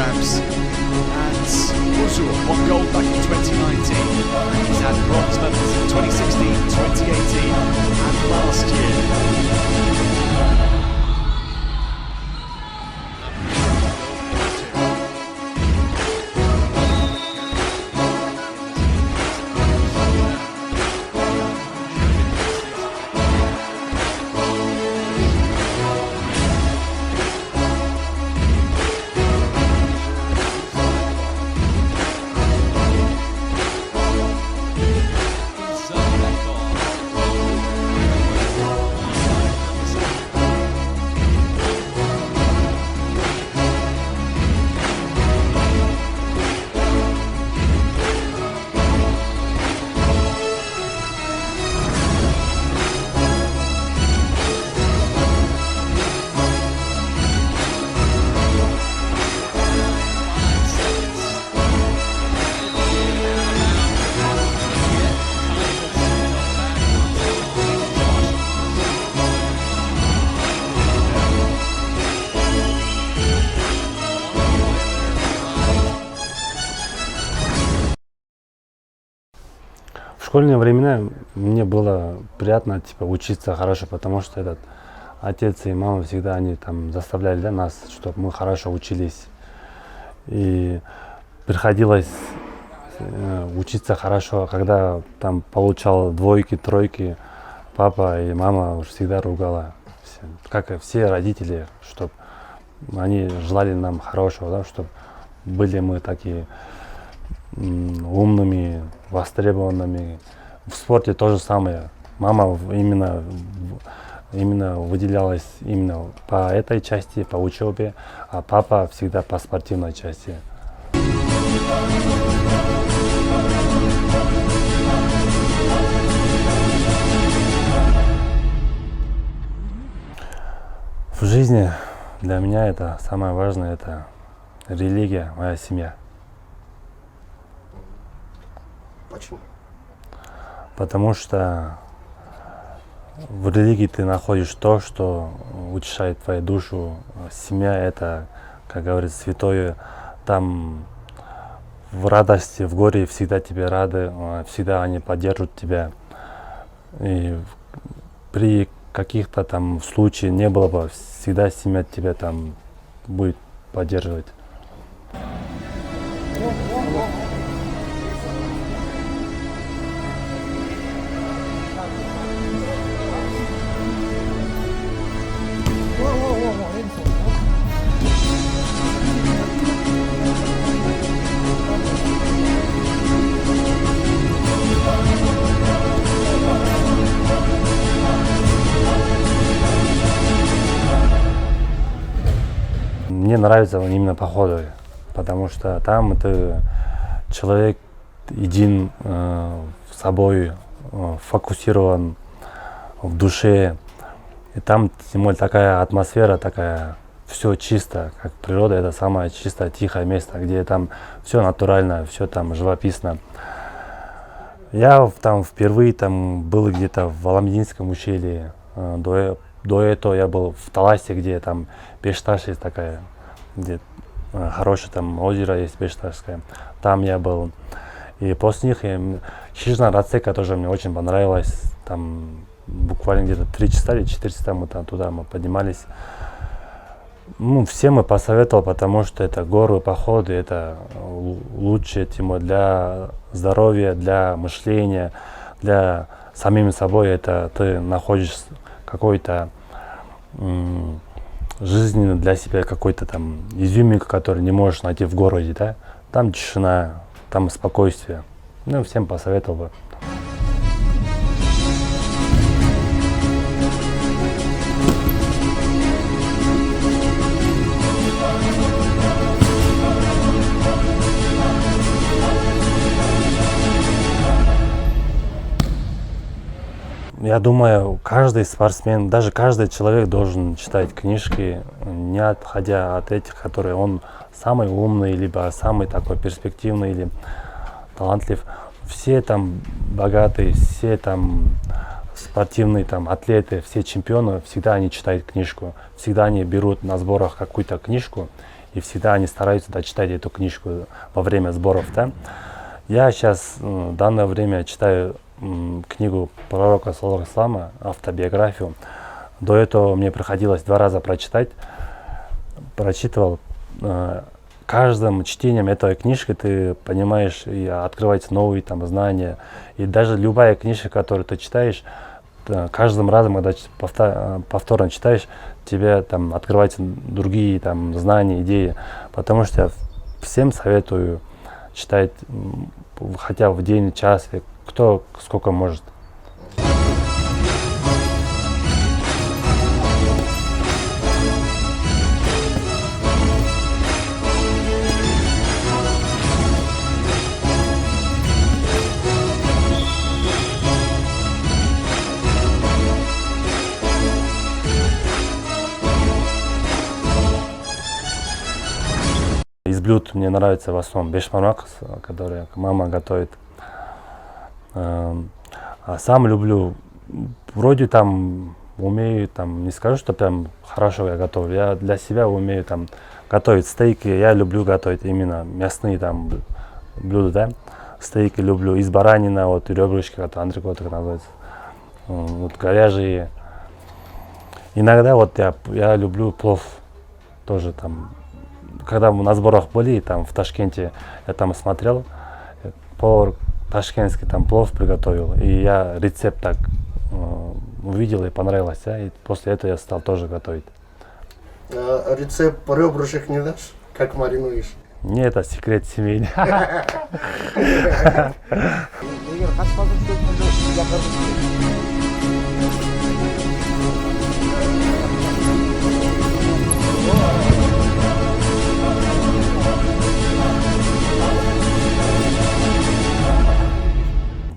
champs. And Buzur won gold back in 2019. He's had bronze medals in 2016, 2018 and last year. В школьные времена мне было приятно учиться хорошо, потому что отец и мама всегда они там заставляли нас, чтобы мы хорошо учились. И приходилось учиться хорошо, когда там получал двойки, тройки, папа и мама уж всегда ругала, как и все родители, чтобы они желали нам хорошего, да, чтобы были мы такие умными, востребованными. В спорте то же самое. Мама именно выделялась именно по этой части, по учебе, а папа всегда по спортивной части. В жизни для меня это самое важное, это религия, моя семья. Почему? Потому что в религии ты находишь то, что утешает твою душу. Семья — это, как говорится, святое. Там в радости, в горе всегда тебе рады, всегда они поддержат тебя. И при каких-то там случаях не было бы, всегда семья тебя там будет поддерживать. Мне нравятся именно походы, потому что там ты человек един с собой, фокусирован в душе. И там тем более такая атмосфера, такая все чисто, как природа, это самое чистое, тихое место, где там все натурально, все там живописно. Я там впервые там был где-то в Аламединском ущелье. До этого я был в Таласе, где там Бешташ есть такая, где хорошее там озеро есть Бешташское. Там я был. И после них Хижина Рацека тоже мне очень понравилась. Там буквально где-то 3 часа или 4 часа мы там туда поднимались. Ну, всем я посоветовал, потому что это горы, походы, это лучше тем для здоровья, для мышления, для самим собой. Это ты находишь какой-то жизненный для себя какой-то там изюминку, который не можешь найти в городе, да? Там тишина, там спокойствие. Ну, всем посоветовал бы. Я думаю, каждый спортсмен, даже каждый человек должен читать книжки, не отходя от этих, которые он самый умный, либо самый такой перспективный или талантлив. Все там богатые, все там спортивные там атлеты, все чемпионы, всегда они читают книжку, всегда они берут на сборах какую-то книжку и всегда они стараются дочитать эту книжку во время сборов, да. Я сейчас в данное время читаю книгу пророка саллаллаху алейхи вассалама, автобиографию. До этого мне приходилось 2 раза прочитать. Прочитывал. Каждым чтением этой книжки ты понимаешь и открываются новые там знания. И даже любая книжка, которую ты читаешь, каждым разом, когда повторно читаешь, тебе там открываются другие там знания, идеи. Потому что я всем советую читать хотя бы в день, час, кто сколько может. Из блюд мне нравится в основном бешбармак, который мама готовит. А сам люблю, вроде там умею, там не скажу, что прям хорошо я готовлю. Я для себя умею там готовить стейки. Я люблю готовить именно мясные там блюда, да. Стейки люблю из баранины, вот ребрышки, как антрикоты называется, вот говяжьи. Иногда вот я люблю плов тоже там. Когда мы на сборах были, там в Ташкенте, я там смотрел, повар ташкентский там плов приготовил, и я рецепт так увидел и понравилось, да, и после этого я стал тоже готовить. А рецепт ребрышек не дашь? Как маринуешь? Не, это секрет семейный.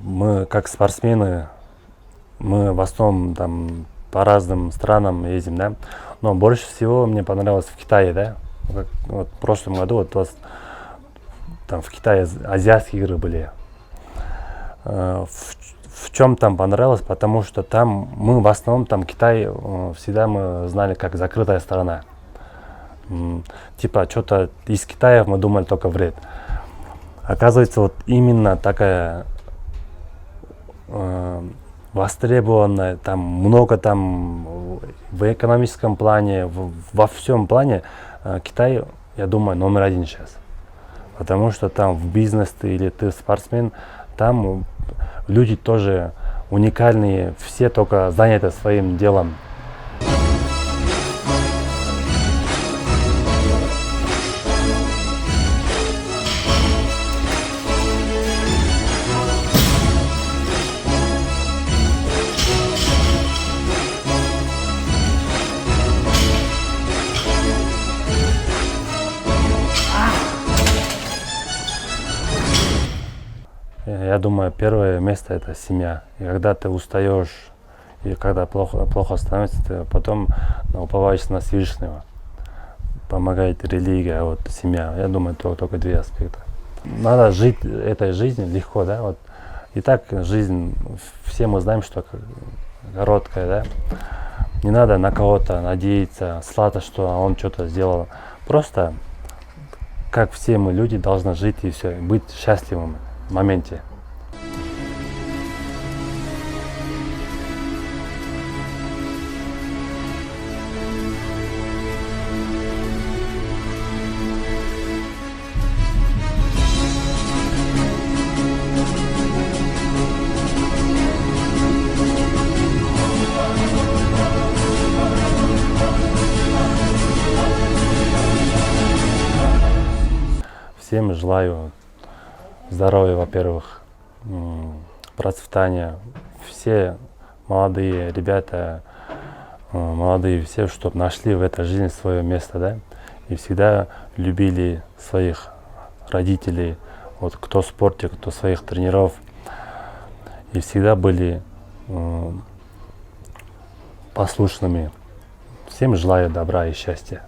Мы как спортсмены, мы в основном там по разным странам ездим, да. Но больше всего мне понравилось в Китае, да. Вот в прошлом году вот там в Китае азиатские игры были. В чем там понравилось, потому что там мы в основном там Китай всегда мы знали как закрытая страна. Типа что-то из Китая мы думали только вред. Оказывается, вот именно такая востребованная, там много там в экономическом плане, во всем плане Китай, я думаю, номер 1 сейчас. Потому что там в бизнес ты или ты спортсмен, там люди тоже уникальные, все только заняты своим делом. Я думаю, первое место это семья. И когда ты устаешь, и когда плохо становится, ты потом уповаешься на Всевышнего. Помогает религия, а вот семья. Я думаю, только 2 аспекта. Надо жить этой жизнью легко, да. Вот. И так жизнь, все мы знаем, что короткая, да. Не надо на кого-то надеяться, слаться, что он что-то сделал. Просто, как все мы люди, должны жить и все, быть счастливыми в моменте. Всем желаю здоровья, во-первых, процветания. Все молодые ребята, молодые все, чтобы нашли в этой жизни свое место, да, и всегда любили своих родителей, вот кто в спорте, кто своих тренеров, и всегда были послушными. Всем желаю добра и счастья.